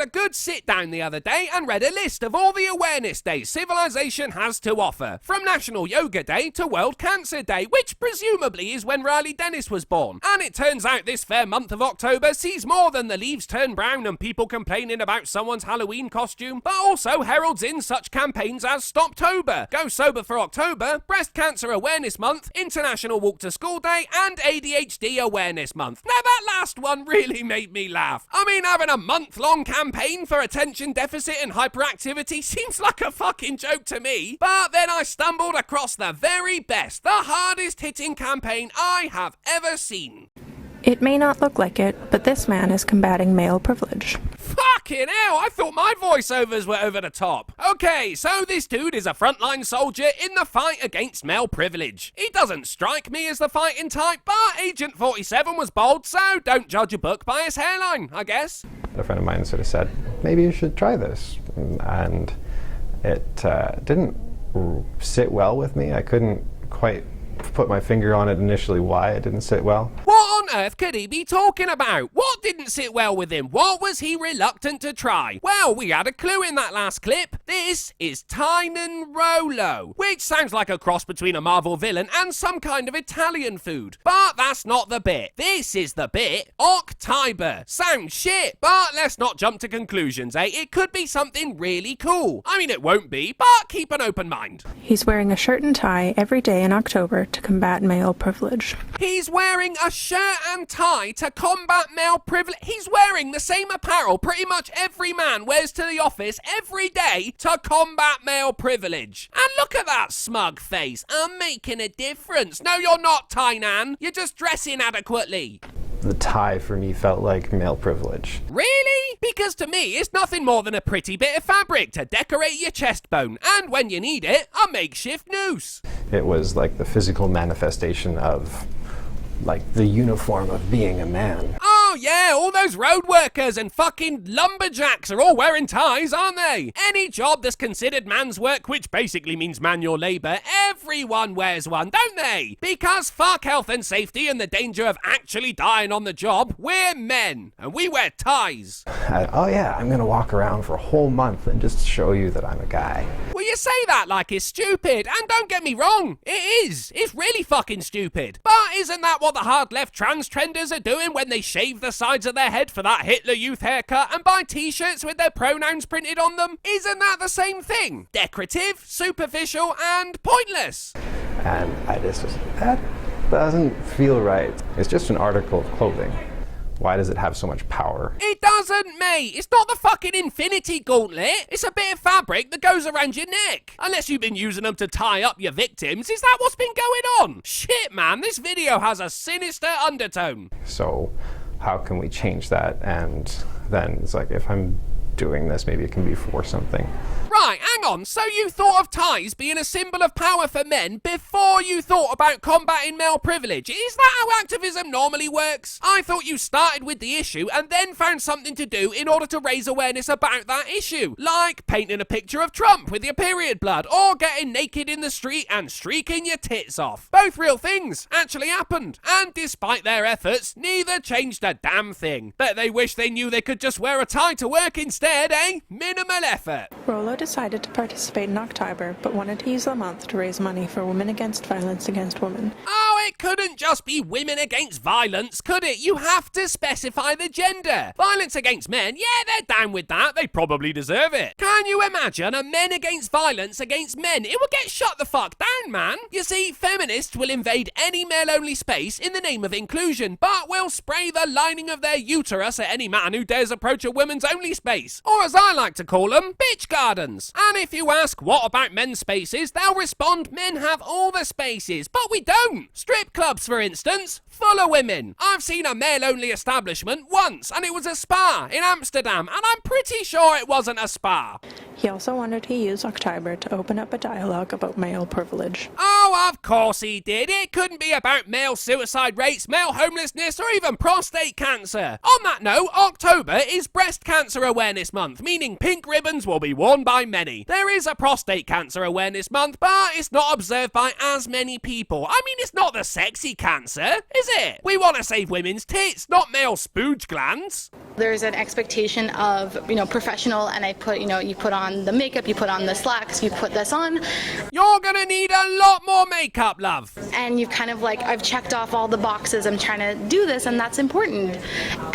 good sit down the other day and read a list of all the awareness days civilization has to offer, from National Yoga Day to World Cancer Day, which presumably is when Riley Dennis was born. And it turns out this fair month of October sees more than the leaves turn brown and people complaining about someone's Halloween costume, but also heralds in such campaigns as Stoptober, Go Sober for October, Breast Cancer Awareness Month, International Walk to School Day, and ADHD Awareness Month. Now that last one really made me laugh. I mean, having a month-long campaign for attention deficit and hyperactivity seems like a fucking joke to me, but then I stumbled across the very best, the hardest hitting campaign I have ever seen. It may not look like it, but this man is combating male privilege. Fucking hell, I thought my voiceovers were over the top. Okay, so this dude is a frontline soldier in the fight against male privilege. He doesn't strike me as the fighting type, but Agent 47 was bold, so don't judge a book by his hairline, I guess. A friend of mine sort of said, maybe you should try this. And it didn't sit well with me. I couldn't quite put my finger on it initially why it didn't sit well. What on earth could he be talking about? What didn't sit well with him? What was he reluctant to try? Well, we had a clue in that last clip. This is Tynan Rolo, which sounds like a cross between a Marvel villain and some kind of Italian food. But that's not the bit. This is the bit. October. Sounds shit, but let's not jump to conclusions, eh? It could be something really cool. I mean, it won't be, but keep an open mind. He's wearing a shirt and tie every day in October to combat male privilege. He's wearing a shirt and tie to combat male privilege. He's wearing the same apparel pretty much every man wears to the office every day to combat male privilege. And look at that smug face. I'm making a difference. No, you're not, Tynan. You're just dressing adequately. The tie for me felt like male privilege. Really? Because to me, it's nothing more than a pretty bit of fabric to decorate your chest bone, and when you need it, a makeshift noose. It was like the physical manifestation of, like, the uniform of being a man. Oh yeah, all those road workers and fucking lumberjacks are all wearing ties, aren't they? Any job that's considered man's work, which basically means manual labour, everyone wears one, don't they? Because fuck health and safety and the danger of actually dying on the job, we're men, and we wear ties. Oh yeah, I'm gonna walk around for a whole month and just show you that I'm a guy. Well, you say that like it's stupid, and don't get me wrong, it is. It's really fucking stupid. But isn't that what the hard left trans trenders are doing when they shave the sides of their head for that Hitler Youth haircut and buy t-shirts with their pronouns printed on them? Isn't that the same thing? Decorative, superficial, and pointless. And I just was, that doesn't feel right. It's just an article of clothing. Why does it have so much power? It doesn't, mate. It's not the fucking Infinity Gauntlet. It's a bit of fabric that goes around your neck. Unless you've been using them to tie up your victims. Is that what's been going on? Shit, man. This video has a sinister undertone. So how can we change that? And then it's like, if I'm doing this, maybe it can be for something. Right, hang on. So you thought of ties being a symbol of power for men before you thought about combating male privilege? Is that how activism normally works? I thought you started with the issue and then found something to do in order to raise awareness about that issue. Like painting a picture of Trump with your period blood, or getting naked in the street and streaking your tits off. Both real things actually happened. And despite their efforts, neither changed a damn thing. Bet they wish they knew they could just wear a tie to work instead, eh? Minimal effort. Rolo decided to participate in October, but wanted to use the month to raise money for Women Against Violence Against Women. Oh, it couldn't just be women against violence, could it? You have to specify the gender. Violence against men, yeah, they're down with that. They probably deserve it. Can you imagine a men against violence against men? It would get shut the fuck down, man. You see, feminists will invade any male-only space in the name of inclusion, but will spray the lining of their uterus at any man who dares approach a women's only space. Or as I like to call them, bitch gardens. And if you ask what about men's spaces, they'll respond, men have all the spaces, but we don't. Strip clubs, for instance, full of women. I've seen a male-only establishment once, and it was a spa in Amsterdam, and I'm pretty sure it wasn't a spa. He also wanted to use October to open up a dialogue about male privilege. Oh, of course he did. It couldn't be about male suicide rates, male homelessness, or even prostate cancer. On that note, October is Breast Cancer Awareness Month, meaning pink ribbons will be worn by many. There is a Prostate Cancer Awareness Month, but it's not observed by as many people. I mean, it's not the sexy cancer. Is it? We want to save women's tits, not male spooge glands. There's an expectation of, professional, and you put on the makeup, you put on the slacks, you put this on. You're gonna need a lot more makeup, love. And you've kind of I've checked off all the boxes, I'm trying to do this, and that's important.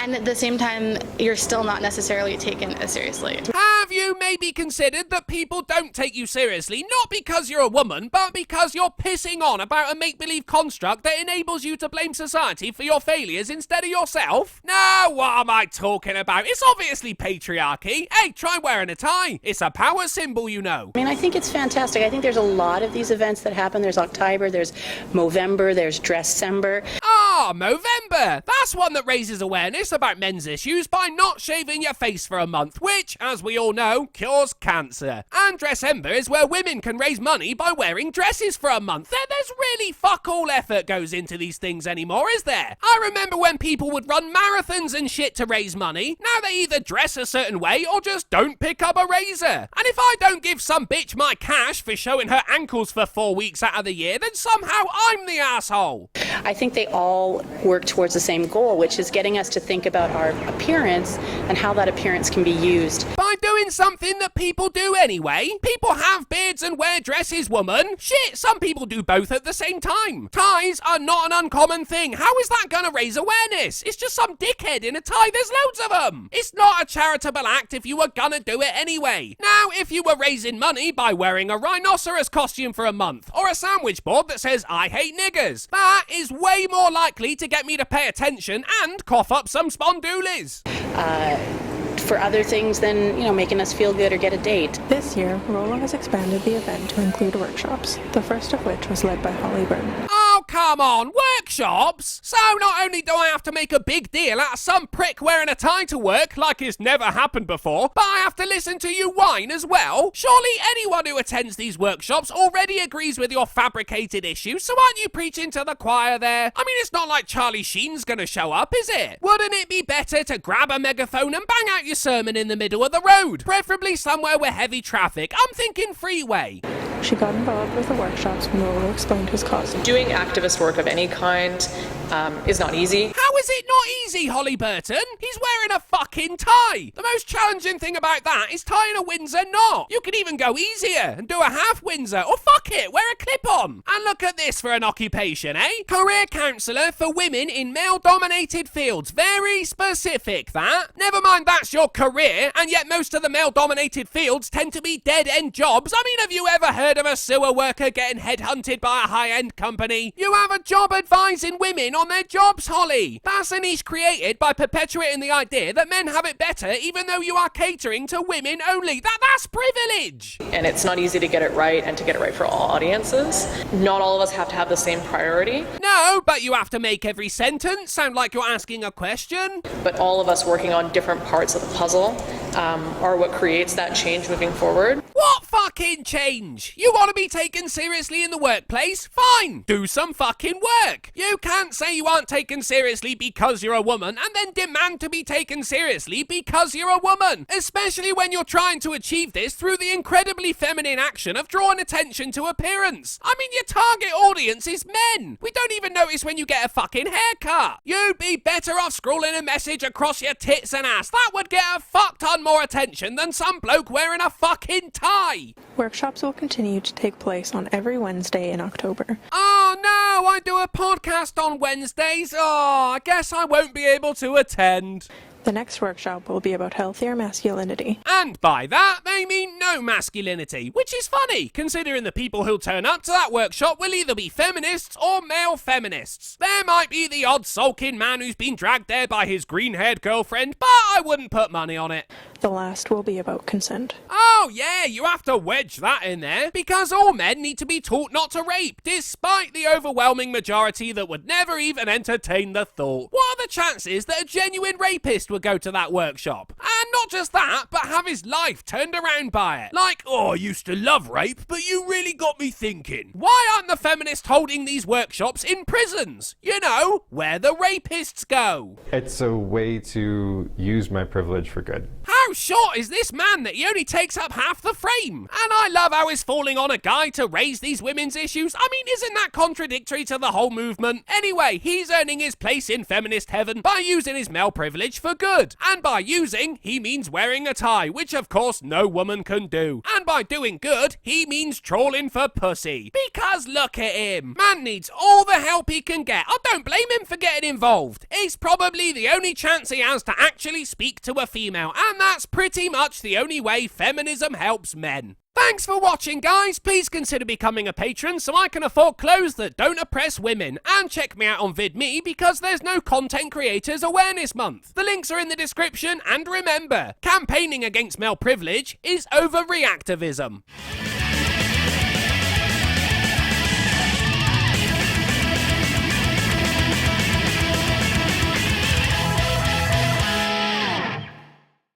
And at the same time, you're still not necessarily taken as seriously. Have you maybe considered that people don't take you seriously, not because you're a woman, but because you're pissing on about a make-believe construct that enables you to blame society for your failures instead of yourself? No, what am I talking about? It's obviously patriarchy. Hey, try wearing a tie. It's a power symbol, you know. I mean, I think it's fantastic. I think there's a lot of these events that happen. There's October, there's Movember, there's Dresscember. Ah, Movember! That's one that raises awareness about men's issues by not shaving your face for a month, which, as we all know, cures cancer. And Dresscember is where women can raise money by wearing dresses for a month. There's really fuck all effort goes into these things anymore, is there? I remember when people would run marathons and shit to raise money. Now they either dress a certain way or just don't pick up a razor. And if I don't give some bitch my cash for showing her ankles for 4 weeks out of the year, then somehow I'm the asshole. I think they all work towards the same goal, which is getting us to think about our appearance and how that appearance can be used. By doing something that people do anyway. People have beards and wear dresses, woman. Shit, some people do both at the same time. Ties are not an uncommon thing. How is that gonna raise awareness? It's just some dickhead in a tie. There's loads of them. It's not a charitable act if you were gonna do it anyway. Now, if you were raising money by wearing a rhinoceros costume for a month, or a sandwich board that says, I hate niggers, that is way more likely to get me to pay attention and cough up some spondoolies. For other things than, making us feel good or get a date. This year, Rollo has expanded the event to include workshops, the first of which was led by Holly Byrne. Oh, come on, workshops? So not only do I have to make a big deal out of some prick wearing a tie to work, like it's never happened before, but I have to listen to you whine as well? Surely anyone who attends these workshops already agrees with your fabricated issues, so aren't you preaching to the choir there? I mean, it's not like Charlie Sheen's gonna show up, is it? Wouldn't it be better to grab a megaphone and bang out your sermon in the middle of the road? Preferably somewhere with heavy traffic. I'm thinking freeway. She got involved with the workshops when Rollo explained his cause. Doing activist work of any kind is not easy. How is it not easy, Holly Burton? He's wearing a fucking tie. The most challenging thing about that is tying a Windsor knot. You could even go easier and do a half Windsor, or fuck it, wear a clip-on. And look at this for an occupation, eh? Career counsellor for women in male-dominated fields. Very specific, that. Never mind that's your career, and yet most of the male-dominated fields tend to be dead-end jobs. I mean, have you ever heard of a sewer worker getting headhunted by a high-end company? You have a job advising women on their jobs, Holly. That's a niche created by perpetuating the idea that men have it better even though you are catering to women only. That's privilege. And it's not easy to get it right and to get it right for all audiences. Not all of us have to have the same priority. No, but you have to make every sentence sound like you're asking a question. But all of us working on different parts of the puzzle are what creates that change moving forward. What fucking change? You want to be taken seriously in the workplace? Fine, do some fucking work. You can't say you aren't taken seriously because you're a woman and then demand to be taken seriously because you're a woman. Especially when you're trying to achieve this through the incredibly feminine action of drawing attention to appearance. I mean, your target audience is men. We don't even notice when you get a fucking haircut. You'd be better off scrolling a message across your tits and ass. That would get a fuck ton more attention than some bloke wearing a fucking tie. Workshops will continue to take place on every Wednesday in October. Oh no, I do a podcast on Wednesdays. Oh, I guess I won't be able to attend. The next workshop will be about healthier masculinity. And by that, they mean no masculinity, which is funny, considering the people who'll turn up to that workshop will either be feminists or male feminists. There might be the odd sulking man who's been dragged there by his green-haired girlfriend, but I wouldn't put money on it. The last will be about consent. Oh yeah, you have to wedge that in there, because all men need to be taught not to rape, despite the overwhelming majority that would never even entertain the thought. What are the chances that a genuine rapist would go to that workshop? And not just that, but have his life turned around by it. Like, oh, I used to love rape, but you really got me thinking. Why aren't the feminists holding these workshops in prisons? You know, where the rapists go. It's a way to use my privilege for good. How short is this man that he only takes up half the frame? And I love how he's falling on a guy to raise these women's issues. I mean, isn't that contradictory to the whole movement? Anyway, he's earning his place in feminist heaven by using his male privilege for good. And by using, he means wearing a tie, which of course no woman can do. And by doing good, he means trawling for pussy. Because look at him. Man needs all the help he can get. I don't blame him for getting involved. It's probably the only chance he has to actually speak to a female, and that's pretty much the only way feminism helps men. Thanks for watching, guys. Please consider becoming a patron so I can afford clothes that don't oppress women. And check me out on VidMe because there's no Content Creators Awareness Month. The links are in the description, and remember, campaigning against male privilege is overreactivism.